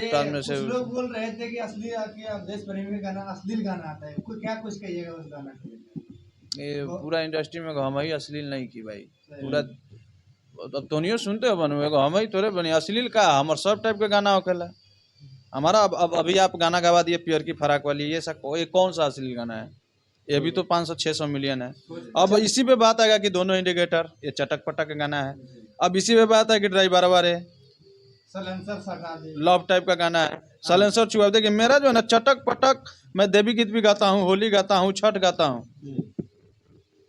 ताल में से। कुछ लोग बोल रहे थे कि असली कि अवधेश प्रेमी गाना अश्लील गाना आता है, क्या कुछ कहिएगा उस गाना के लिए? ये पूरा इंडस्ट्री में हम ही अश्लील नहीं की भाई पूरा। अब तो नहीं सुनते हो बनवे को हम ही थोड़े बनी अश्लील का हमारे सब टाइप के गाना होखेला हमारा। अब अभी आप गाना गवा दिए प्योर की फराक वाली, ये सब ये कौन सा अश्लील गाना है? ये भी तो 500-600 मिलियन है। अब इसी पे बात आएगा कि दोनों इंडिकेटर, ये चटक पटक का गाना है। अब इसी पे बात है कि ड्राइवर वाले सलेंसर सटा दे, लव टाइप का गाना है, सलेंसर छुआ। देखिए मेरा जो है ना चटक पटक, मैं देवी गीत भी गाता हूँ, होली गाता हूँ, छठ गाता हूँ,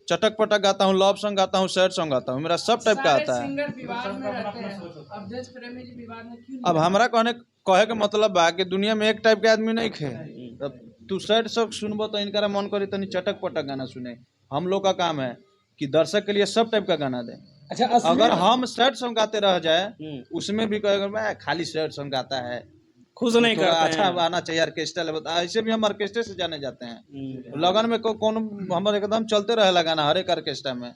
चटक पटक गाता हूँ, लव सॉन्ग गाता हूँ, सैड सॉन्ग गाता हूँ, मेरा सब टाइप का आता है। अब हमारा कहे के मतलब बा कि दुनिया में एक टाइप के आदमी नहीं खे। अब तू सैड सॉन्ग सुनबो तो इनका मन करी तनी चटक पटक गाना सुने। हम लोग का काम है कि दर्शक के लिए सब टाइप का गाना दे। अच्छा, अगर हम सैड सॉन्ग गाते रह जाए उसमें भी कहेगा मैं खाली सैड सॉन्ग गाता है, खुश नहीं थोड़ा करते अच्छा हैं। आना चाहिए ऑर्केस्ट्रा लेवल। ऐसे भी हम ऑर्केस्ट्रे से जाने जाते हैं। लगन में कौन हमारे एकदम चलते रहेला गाना हर एक ऑर्केस्ट्रा में।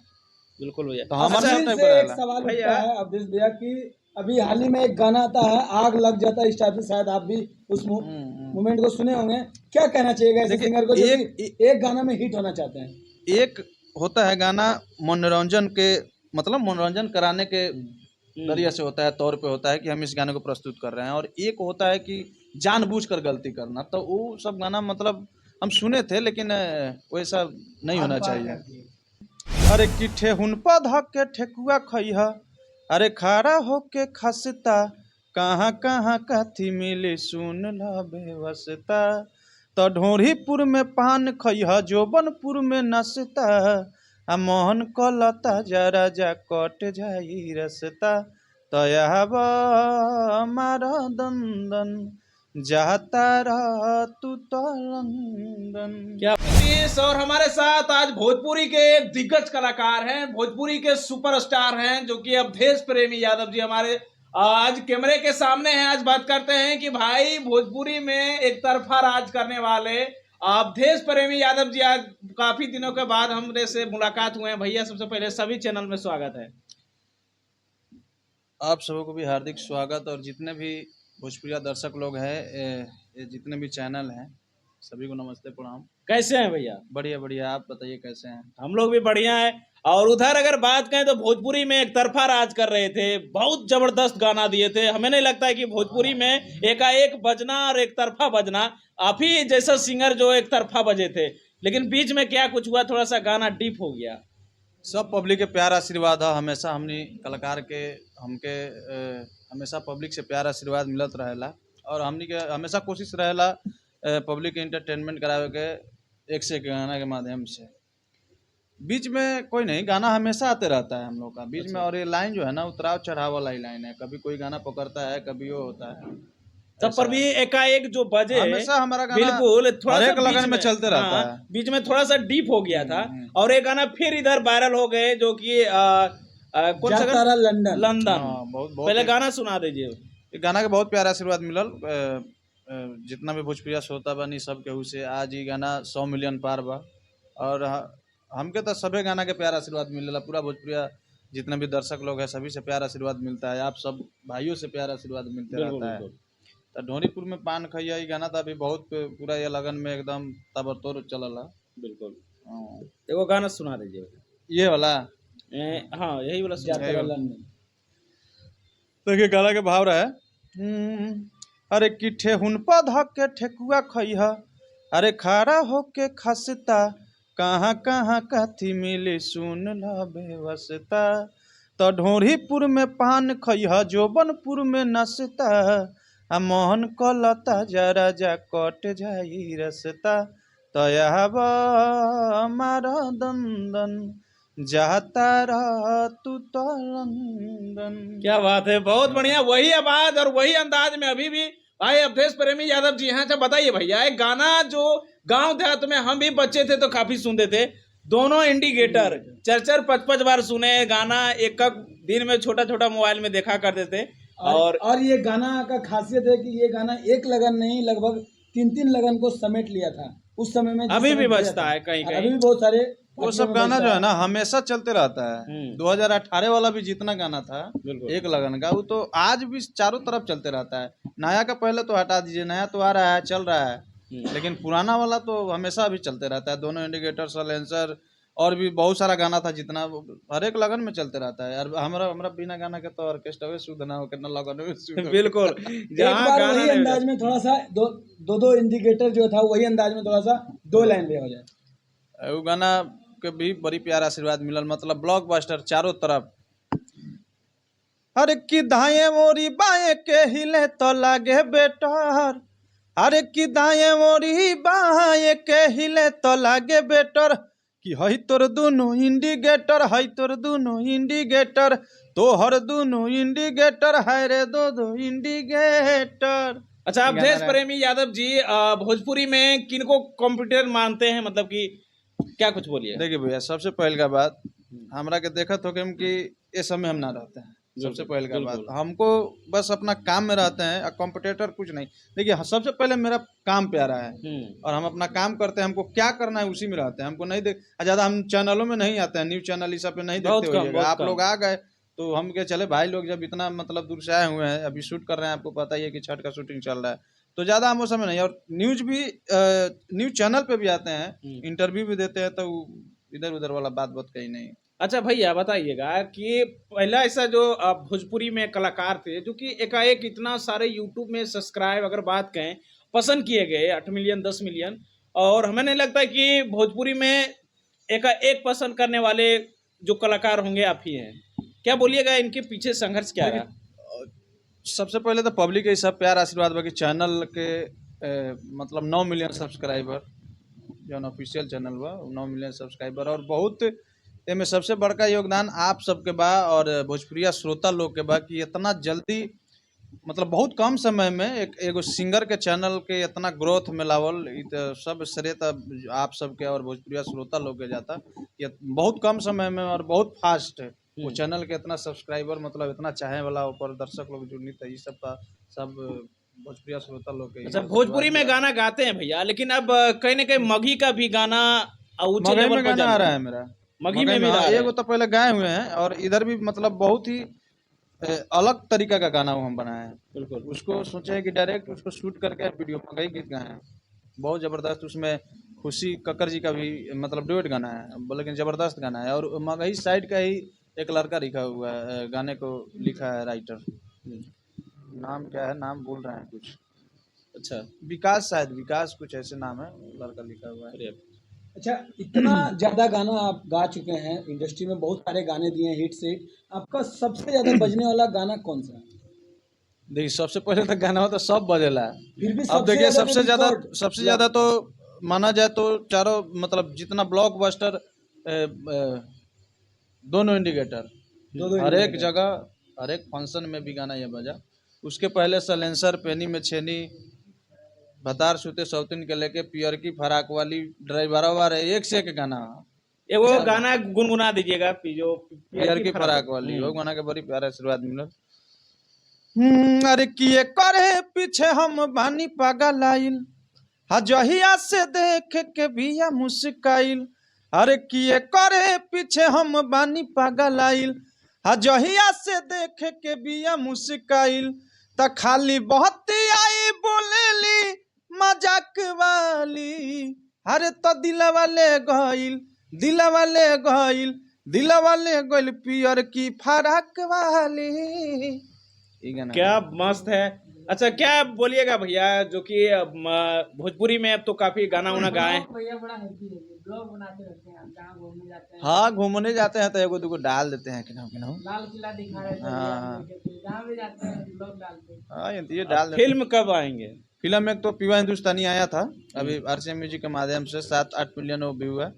बिल्कुल भैया। तो हमारे सब अच्छा, टाइप से का एक रहेला। सवाल उठता है अवधेश भैया कि अभी हाल ही में एक गाना आता है आग लग जाता है इस टाइप से, शायद आप भी उस मोमेंट को सुने होंगे। क्या कहना चाहिएगा ऐसे सिंगर को जो कि एक गाना में हिट होना चाहते हैं? एक होता है गाना मनोरंजन के मतलब मनोरंजन कराने के जरिए से होता है, तौर पे होता है कि हम इस गाने को प्रस्तुत कर रहे हैं, और एक होता है कि जानबूझकर गलती करना। तो वो सब गाना मतलब हम सुने थे लेकिन वैसा नहीं होना चाहिए। अरे किठे हुन धक के ठेकुआ खइहा, अरे खारा होके खसता, कहाँ कहाँ कथी मिली सुन ल बेवस्ता। तो ढोरीपुर में पान खइहा, जोबनपुर में नसता, आ मोहन कलता जरा जा कट जाई रसता। तयाब मारा दंदन जाता रह तू तो लंदन। क्या और हमारे साथ आज भोजपुरी के दिग्गज कलाकार हैं, भोजपुरी के सुपरस्टार हैं जो कि अवधेश प्रेमी यादव जी हमारे आज कैमरे के सामने हैं। आज बात करते हैं कि भाई भोजपुरी में एक तरफा राज करने वाले अवधेश प्रेमी यादव जी आज काफी दिनों के बाद हमरे से मुलाकात हुए हैं। भैया सबसे पहले सभी चैनल में स्वागत है। आप सबों को भी हार्दिक स्वागत, और जितने भी भोजपुरी दर्शक लोग हैं, जितने भी चैनल हैं, सभी को नमस्ते प्रणाम। कैसे हैं भैया? बढ़िया बढ़िया, आप बताइए कैसे हैं? हम लोग भी बढ़िया हैं। और उधर अगर बात करें तो भोजपुरी में एक तरफा राज कर रहे थे, बहुत जबरदस्त गाना दिए थे। हमें नहीं लगता है कि भोजपुरी में एकाएक बजना और एक तरफा बजना, आप ही जैसा सिंगर जो एक तरफा बजे थे, लेकिन बीच में क्या कुछ हुआ, थोड़ा सा गाना डीप हो गया। सब पब्लिक के प्यार आशीर्वाद है, हमेशा हमने कलाकार के हमके हमेशा पब्लिक से प्यार आशीर्वाद मिलत रहेला, और हमनी के हमेशा कोशिश रहेला पब्लिक के इंटरटेनमेंट करावे के एक से एक गाना के माध्यम से। बीच में कोई नहीं, गाना हमेशा आते रहता है हम लोग का बीच में। और ये लाइन जो है ना उतराव चढ़ाव वाला ही लाइन है, कभी कोई गाना पकड़ता है, कभी वो होता है। तब पर भी एकाएक जो बजे हमेशा हमारा गाना बिल्कुल थोड़ा हर सा एक लगन में चलते रहता है। बीच में थोड़ा सा डीप हो गया था, और एक गाना फिर इधर वायरल हो गए जो कि कौन सा गाना? लंदन। लंदन। बहुत पहले गाना सुना दीजिए। ये गाना के बहुत प्यारा आशीर्वाद मिलल। जितना भी भोजपुरिया श्रोता बनी सब केहू से आज ये गाना 100 मिलियन पार बा, और हमके तो सभी गाना के प्यार आशीर्वाद मिलेला। पूरा भोजपुरिया जितने भी दर्शक लोग हैं सभी से प्यार आशीर्वाद मिलता है, आप सब भाइयों से प्यार आशीर्वाद मिलते रहता है। तो ढोरीपुर में पान खइया ये गाना तो अभी बहुत पूरा ये लगन में एकदम ताबड़तोड़ चलला। बिल्कुल एगो गाना सुना दीजिए। ये वाला हाँ यही वाला सुना। देखिए गाना के भाव रहे, अरे किठे हुन धक के ठेकुआ खइहा, अरे खारा होके खसता, कहाँ कहाँ कथी मिली सुन ल बेवस्ता। तो ढोरीपुर में पान खइहा, जोबनपुर में नसता, आ मोहन कलता जरा जा कट जाई रसता। तयाब मारा दंदन जाता रह तू तो लंदन। क्या बात है, बहुत बढ़िया। वही आवाज और वही अंदाज में अभी भी भाई अवधेश प्रेमी यादव जी हैं। अच्छा बताइए भैया, एक गाना जो गांव देहात में हम भी बच्चे थे तो काफी सुनते थे, दोनों इंडिकेटर 4-5 बार सुने गाना, एक दिन में छोटा छोटा मोबाइल में देखा करते थे। और ये गाना का खासियत है कि ये गाना एक लगन नहीं लगभग 3-3 लगन को समेट लिया था उस समय में। अभी भी बजता है कहीं कहीं, अभी भी बहुत सारे वो सब गाना जो है ना हमेशा चलते रहता है। 2018 वाला भी जितना गाना था बिल्कुल। एक लगन का, वो तो आज भी चारों तरफ चलते रहता है। नया का पहले तो हटा दीजिए, नया तो आ रहा है, चल रहा है, लेकिन पुराना वाला तो हमेशा भी चलते रहता है। दोनों इंडिकेटर, सलेंसर और भी बहुत सारा गाना था जितना हर एक लगन में चलते रहता है यार। हमारा हमारा बिना गाना के तो ऑर्केस्ट्रा में शुद्ध ना हो के न लगन में शुद्ध हो। बिल्कुल। एक जहाँ बार गाना वही नहीं अंदाज में थोड़ा सा दो इंडिकेटर जो था वही अंदाज में थोड़ा सा 2 लाइन पे हो जाए। वो गाना के भी बड़ी प्यारा आशीर्वाद मिलल, मतलब ब्लॉकबस्टर चारों तरफ। अरे की दाएं मोरी बाएं के हिले तो लागे बेटर, अरे की दाएं मोरी बाएं के हिले तो लागे बेटर, कि हई तोर दुनो इंडिकेटर, हई तोर दुनो इंडिकेटर, तोहर दुनो इंडिकेटर है रे दो इंडिकेटर। अच्छा, आप गाना देश रहा। प्रेमी यादव जी भोजपुरी में किनको कॉम्पिटिटर मानते हैं, मतलब कि क्या कुछ बोलिए। देखिए भैया, सबसे पहले का बात हमरा के देखत हो कि ये सब में हम ना रहते हैं। सबसे पहले का बात हमको बस अपना काम में रहते हैं, कॉम्पिटिटर कुछ नहीं। देखिए सबसे पहले मेरा काम प्यारा है और हम अपना काम करते हैं, हमको क्या करना है उसी में रहते हैं। हमको नहीं देख ज्यादा, हम चैनलों में नहीं आते हैं, न्यूज चैनल इस सब पे नहीं देखते होइएगा। आप लोग आ गए तो हम क्या चले भाई लोग जब इतना मतलब दूर से आए हुए हैं, अभी शूट कर रहे हैं, आपको पता ही है कि छठ का शूटिंग चल रहा है, तो ज़्यादा हम उस समय नहीं। और न्यूज भी न्यूज चैनल पे भी आते हैं, इंटरव्यू भी देते हैं, तो इधर उधर वाला बात कहीं नहीं। अच्छा भैया बताइएगा कि पहला ऐसा जो भोजपुरी में कलाकार थे जो कि एकाएक इतना सारे यूट्यूब में सब्सक्राइब अगर बात कहें पसंद किए गए 8 मिलियन 10 मिलियन, और हमें नहीं लगता कि भोजपुरी में एकाएक पसंद करने वाले जो कलाकार होंगे आप ही हैं। क्या बोलिएगा, इनके पीछे संघर्ष क्या रहा? सबसे पहले तो पब्लिक के सब प्यार आशीर्वाद बाकी चैनल के मतलब 9 मिलियन सब्सक्राइबर जो ऑफिशियल चैनल बा 9 मिलियन सब्सक्राइबर, और बहुत में सबसे बड़का योगदान आप सबके बा और भोजपुरिया श्रोता लोग के बा कि इतना जल्दी मतलब बहुत कम समय में एगो सिंगर के चैनल के इतना ग्रोथ में लावल, सब श्रेय आप सबके और भोजपुरिया श्रोता लोग के जाता। ये बहुत कम समय में और बहुत फास्ट है वो चैनल के इतना सब्सक्राइबर, मतलब इतना चाहे वाला ऊपर दर्शक लोग जुड़नी था, ये सब का सब भोजपुरिया श्रोता लोग के। अच्छा, भोजपुरी में गाना गाते हैं भैया, लेकिन अब कहीं ना कहीं मगही का भी गाना ऊंचे लेवल पर गाना आ रहा है मेरा। मगही में भी एगो तो पहले गाए हुए हैं और इधर भी मतलब बहुत ही अलग तरीका का गाना वो हम बनाए हैं। बिल्कुल। उसको सोचे कि डायरेक्ट उसको शूट करके वीडियो मगही गीत गाए हैं, बहुत जबरदस्त। उसमें खुशी कक्कर जी का भी मतलब डुएट गाना है, लेकिन जबरदस्त गाना है। और मगही साइड का ही एक लड़का लिखा हुआ है, गाने को लिखा है राइटर, नाम क्या है, नाम भूल रहे हैं कुछ। अच्छा, विकास, शायद विकास कुछ ऐसे नाम है, लड़का लिखा हुआ है। अच्छा, इतना ज्यादा गाना आप गा चुके हैं, इंडस्ट्री में बहुत सारे गाने दिए हैं, हिट से हिट, आपका सबसे ज्यादा बजने वाला गाना कौन सा है? देखिए सबसे पहले तो गाना तो सब बजेला, फिर भी अब देखिए सबसे सबसे ज्यादा तो माना जाए तो चारों मतलब जितना ब्लॉकबस्टर दोनों इंडिकेटर, हर एक जगह हर एक फंक्शन में भी गाना ये बजा। उसके पहले सलेंसर, पेनी में छेनी, भतार सुते सौतीन के लेके पियर की फराक वाली, ड्राइवर वाले, एक से एक गाना। ये वो गाना गुनगुना दीजिएगा जो पियर की फराक वाली, वो गाना के बड़ी प्यारा आशीर्वाद मिलल। अरे किए करे पीछे हम बानी पागल आइल, जहिया से देख के बिया मुस्काइल। अरे किए करे पीछे हम बानी पागल आइल, जहिया से देख के बिया मुस्काइल। त खाली बहती आई बोलेली मजाक वाली, अरे तो दिलवा ले गइल, दिलवा ले गइल, दिलवा ले गइल पियर की फराक वाली। क्या मस्त है। अच्छा, क्या बोलिएगा भैया जो कि भोजपुरी में अब तो काफी गाना उना गाए। भैया बड़ा हैप्पी है, ब्लॉग बनाते रहते हैं, जहाँ घूमने जाते हैं। हाँ, घूमने जाते हैं तो एगो दुगो डाल देते हैं कि लाल किला दिखा रहे थे, हाँ। जहाँ भी जाते हैं ब्लॉग डालते हैं। हाँ, ये डाल देते। फिल्म कब आएंगे? फिल्म एक तो पीवा हिंदुस्तानी आया था अभी RCM म्यूजिक के माध्यम से, 7-8 मिलियन वो व्यू है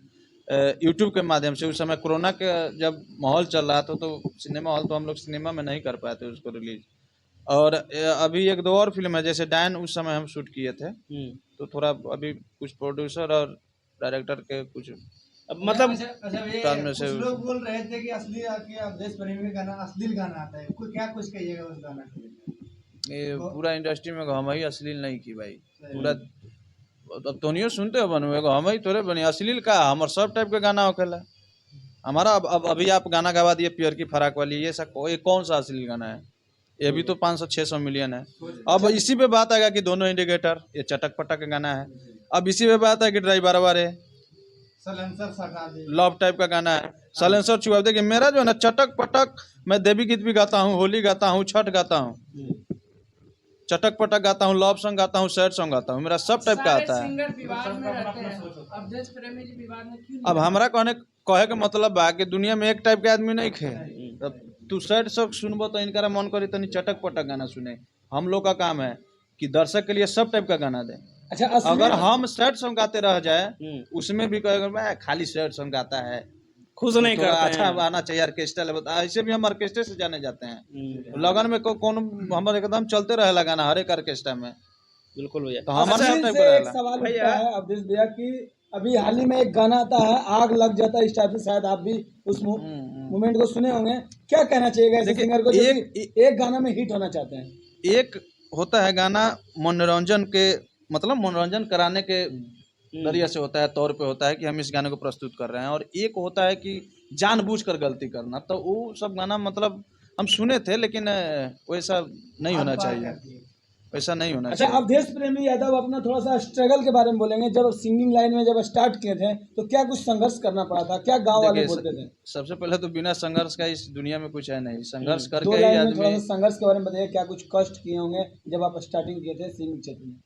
यूट्यूब के माध्यम से। उस समय कोरोना के जब माहौल चल रहा था तो सिनेमा हॉल तो हम लोग सिनेमा में नहीं कर पाए थे उसको रिलीज। और अभी 1-2 और फिल्म है, जैसे डैन उस समय हम शूट किए थे, तो थोड़ा अभी कुछ प्रोड्यूसर और डायरेक्टर के कुछ मतलब कुछ लोग बोल रहे थे कि असली कि आप देश प्रेमी गाना अश्लील गाना आता है, क्या कुछ कहिएगा उस गाना के लिए? ये पूरा इंडस्ट्री में हम ही अश्लील नहीं की भाई, पूरा अब तोनियो सुनते हो बनवे को हम ही थोड़े बनी अश्लील का हमार सब टाइप के गाना होखेला हमारा। अब अभी आप गाना गवा दिए प्योर की फराक वाली, ये कौन सा अश्लील गाना है? ये भी तो 500-600 मिलियन है। अब इसी पे बात आएगा कि दोनों इंडिकेटर, ये चटक पटक का गाना है। अब इसी पे बात है कि ड्राइवर वाले सलेंसर सटा दे। लव टाइप का गाना है, सलेंसर छुआ। देखिए मेरा जो है ना चटक पटक, मैं देवी गीत भी गाता हूँ, होली गाता हूँ, छठ गाता हूँ, चटक पटक गाता हूँ, लव सॉन्ग गाता हूँ, सैड सॉन्ग गाता हूँ, मेरा सब टाइप का सारे आता है। सिंगर विवाद में रहते हैं, अब देश प्रेमी जी विवाद में क्यों अब हमारा कहे के मतलब बा कि दुनिया में एक टाइप के आदमी नहीं खे। तब तू सैड सॉन्ग सुनबो तो इनका मन करी तनी चटक पटक गाना सुने। हम लोग का काम है कि दर्शक के लिए सब टाइप का गाना दे। अच्छा, अगर हम सैड सॉन्ग गाते रह जाए उसमें भी कहेगा मैं खाली सैड सॉन्ग गाता है, खुश नहीं थोड़ा करते अच्छा हैं। आना चाहिए ऑर्केस्ट्रा लेवल। ऐसे भी हम ऑर्केस्ट्रा से जाने जाते हैं। लगन में कौन हमारे एकदम चलते रहेला गाना हर एक ऑर्केस्ट्रा में। बिल्कुल भैया। तो हमारा सब अश्लील टाइप से का एक रहेला। सवाल भैया। उठता है अवधेश भैया की अभी हाल ही में एक गाना आता है आग लग जाता है, इस टाइप से, शायद आप भी उस मूवमेंट को सुने होंगे। क्या कहना चाहिएगा ऐसे देखिए, सिंगर को जो एक- कि एक गाना में हिट होना चाहते हैं? एक होता है गाना मनोरंजन के मतलब मनोरंजन कराने के जरिए से होता है, तौर पे होता है कि हम इस गाने को प्रस्तुत कर रहे हैं। और एक होता है कि जानबूझकर गलती करना। तो वो सब गाना मतलब हम सुने थे, लेकिन वैसा नहीं होना चाहिए, वैसा नहीं होना अच्छा, चाहिए। अवधेश प्रेमी यादव अपना थोड़ा सा स्ट्रगल के बारे में बोलेंगे। जब सिंगिंग लाइन में जब स्टार्ट किए थे तो क्या कुछ संघर्ष करना पड़ा था? क्या गांव वाले देखिए, बोलते थे? सबसे पहले तो बिना संघर्ष का इस दुनिया में कुछ है नहीं। संघर्ष दो करके ही लाइन में थोड़ा आदमी। सा संघर्ष के बारे में बताइए, क्या कुछ कष्ट किए होंगे जब आप स्टार्टिंग किए थे सिंगिंग क्षेत्र में?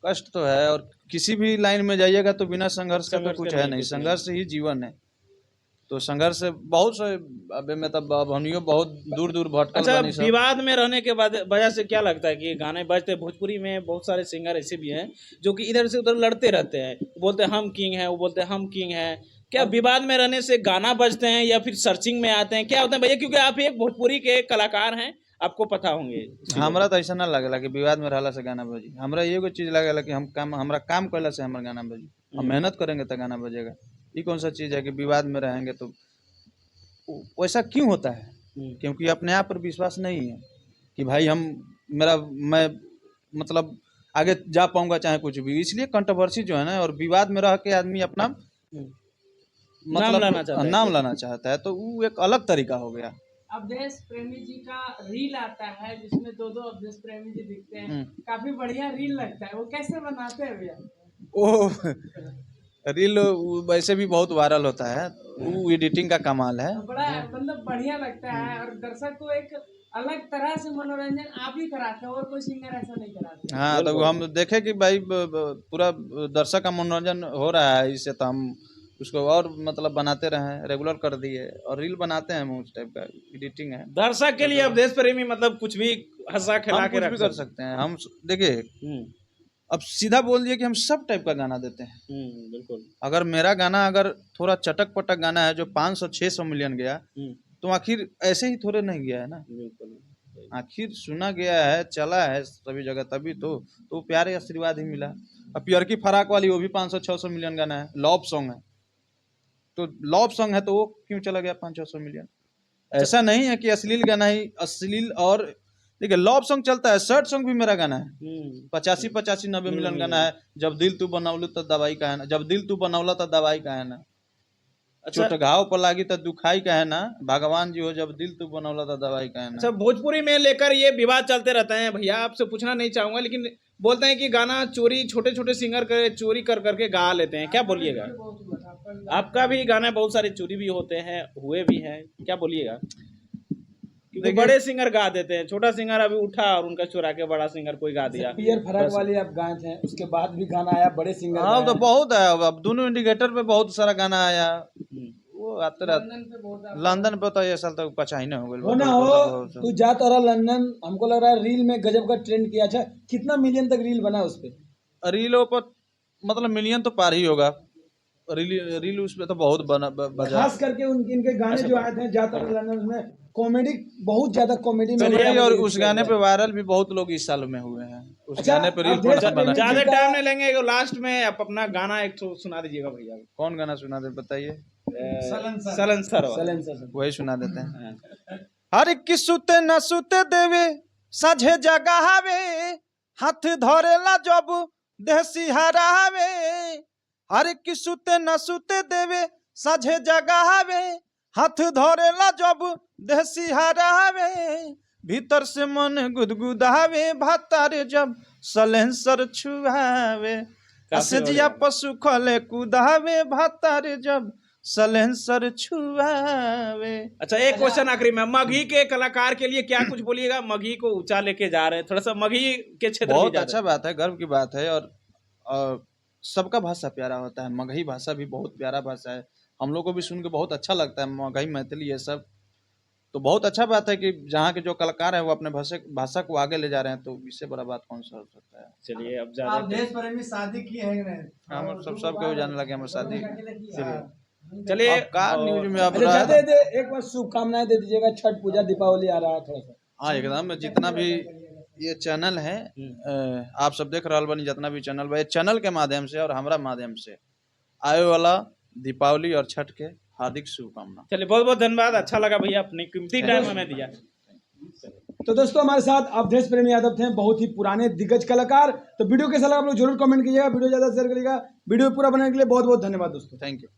कष्ट तो है, और किसी भी लाइन में जाइएगा तो बिना संघर्ष का तो संघर्ष कुछ का है नहीं, नहीं। कुछ नहीं। संघर्ष ही जीवन है। तो संघर्ष से बहुत से अबे मतलब अब हमियों बहुत दूर दूर भटकल अच्छा, बनी सब। विवाद में रहने के बाद वजह से क्या लगता है कि गाने बजते भोजपुरी में बहुत सारे सिंगर ऐसे भी हैं जो कि इधर से उधर लड़ते रहते हैं, बोलते हैं हम किंग हैं, वो बोलते हैं हम किंग हैं। क्या विवाद में रहने से गाना बजते हैं या फिर सर्चिंग में आते हैं, क्या होता है भैया? क्योंकि आप एक भोजपुरी के कलाकार हैं, आपको पता होंगे। हमरा तो ऐसा ना लगेला कि विवाद में रहला से गाना बजी। हमरा एगो चीज लगेला कि हमरा काम कैला से हमारा गाना बजी। हम मेहनत करेंगे तो गाना बजेगा। ये कौन सा चीज है कि विवाद में रहेंगे तो वैसा क्यों होता है? क्योंकि अपने आप पर विश्वास नहीं है कि भाई मैं मतलब आगे जा पाऊंगा चाहे कुछ भी। इसलिए कंट्रोवर्सी जो है ना, और विवाद में रह के आदमी अपना मतलब नाम लाना चाहता है, तो वो एक अलग तरीका हो गया। अवधेश प्रेमी जी का रील आता है जिसमें दो दो अवधेश प्रेमी जी दिखते हैं, काफी बढ़िया रील लगता है, वो कैसे बनाते हैं भैया? ओ रील वैसे भी बहुत वायरल होता है, वो एडिटिंग का कमाल है। बड़ा मतलब बढ़िया लगता है और दर्शक को एक अलग तरह से मनोरंजन आप ही कराते हैं और कोई सिंगर ऐसा नहीं कराते। हाँ, तो हम देखे कि भाई पूरा दर्शक का मनोरंजन हो रहा है इससे, तो हम उसको और मतलब बनाते रहे, रेगुलर कर दिए और रील बनाते हैं। हम उस टाइप का एडिटिंग है। दर्शक के लिए अवधेश प्रेमी मतलब कुछ भी हंसा हम खिला के कुछ रख भी कर सकते हैं। हम देखिए, अब सीधा बोल दिए कि हम सब टाइप का गाना देते हैं। बिल्कुल। अगर मेरा गाना अगर थोड़ा चटक पटक गाना है जो 500-600 मिलियन गया, तो आखिर ऐसे ही थोड़े नहीं गया है ना। आखिर सुना गया है, चला है सभी जगह, तभी तो प्यारे आशीर्वाद ही मिला। अब प्यार की फराक वाली वो भी 500-600 मिलियन गाना है, लव सॉन्ग है। तो लव सॉन्ग है तो वो क्यों चला गया 500-600 मिलियन? ऐसा नहीं है कि अश्लील गाना ही अश्लील। और देखिए, लव सॉन्ग चलता है, सैड सॉन्ग भी मेरा गाना है 85-90 मिलियन गाना है। जब दिल तू बनौलू तो दवाई का है ना, जब दिल तू बनौला तो दवाई का है ना, अच्छा, चोट घाव पर लागी तो दुखाई का है ना, भगवान जी हो जब दिल तू बनौला तो दवाई का है ना। अच्छा, भोजपुरी में लेकर ये विवाद चलते रहते हैं भैया। आपसे पूछना नहीं चाहूंगा, लेकिन बोलते हैं कि गाना चोरी, छोटे छोटे सिंगर चोरी कर करके गा लेते हैं, क्या बोलिएगा? आपका भी गाना बहुत सारे चोरी भी होते हैं, हुए भी हैं, क्या बोलिएगा? क्योंकि बड़े सिंगर गा देते हैं, छोटा सिंगर अभी उठा और उनका चुरा के बड़ा सिंगर कोई गा दिया। पियर फराक वाली आप गाए थे, उसके बाद भी गाना आया, बड़े सिंगर हाँ, गाए तो हैं। बहुत है। अब दोनों इंडिकेटर पे बहुत सारा गाना आया, वो आते रहते। लंदन पे तो ये साल तक पचा ही नहीं हो हो ना हो, तू जाता रहा लंदन, हमको लग रहा है रील में गजब का ट्रेंड किया। अच्छा, कितना मिलियन तक रील बना उस पे? रीलों पर मतलब मिलियन तो पार ही होगा। रील उस पे तो बहुत बजा। खास करके इनके गाने जो आए थे जाता रहा लंदन, उसमें कॉमेडी, बहुत ज्यादा कॉमेडी में चलिए, और उस गाने पे वायरल भी बहुत लोग इस साल में हुए हैं। उस अच्छा, गाने पे रील अवधेश पर बना। ज्यादा टाइम नहीं लेंगे, लास्ट में आप अपना गाना एक तो सुना दीजिएगा भैया। कौन गाना सुना दे बताइए? सलेंसर वही सुना देते हैं। हर की सुते न सुते देवे साझे जगावे, हाथ धरेला जब देह सिहरावे, हर की सुते न सुते देवे साझे जगावे, हाथ धरेला जब देह सिहरावे, भीतर से मन गुदगुदावे, भातारे जब सलेंसर छुआवे, असजिया पशु खले कुदावे, भातारे जब सलेंसर छुआवे। अच्छा, एक क्वेश्चन आखिरी में, मगही के कलाकार के लिए क्या कुछ बोलिएगा? मगही को ऊंचा लेके जा रहे हैं, थोड़ा सा मगही के क्षेत्र में बहुत जा रहे अच्छा बात है, गर्व की बात है। और सबका भाषा प्यारा होता है, मगही भाषा भी बहुत प्यारा भाषा है, हम लोग को भी सुन के बहुत अच्छा लगता है, मगही मैथिली ये सब। तो बहुत अच्छा बात है कि जहाँ के जो कलाकार हैं वो अपने भाषा को आगे ले जा रहे हैं, तो इससे बड़ा बात कौन सा हो सकता है। हैं। चलिए, अब आप ज्यादा देश प्रेमी शादी की है कि नहीं? हम सब केहू जाने लगे हमारे शादी। चलिए, अब का न्यूज में अब अच्छा रहा दे दे, एक बार शुभकामनाएं दे दीजिएगा, छठ पूजा दीपावली आ रहा है थोड़ा सा। हाँ एकदम, जितना भी ये चैनल है आप सब देख रहा बनी, जितना भी चैनल बा, ये चैनल के माध्यम से और हमारा माध्यम से आए वाला दीपावली और छठ के हार्दिक शुभकामना। चलिए, बहुत बहुत धन्यवाद, अच्छा लगा भैया, अपनी कीमती टाइम हमें दिया। तो दोस्तों हमारे साथ अवधेश प्रेमी यादव थे, बहुत ही पुराने दिग्गज कलाकार। तो वीडियो कैसा लगा आप लोग जरूर कमेंट कीजिएगा, वीडियो ज्यादा शेयर करिएगा, वीडियो पूरा बनाने के लिए बहुत बहुत धन्यवाद दोस्तों। Thank you.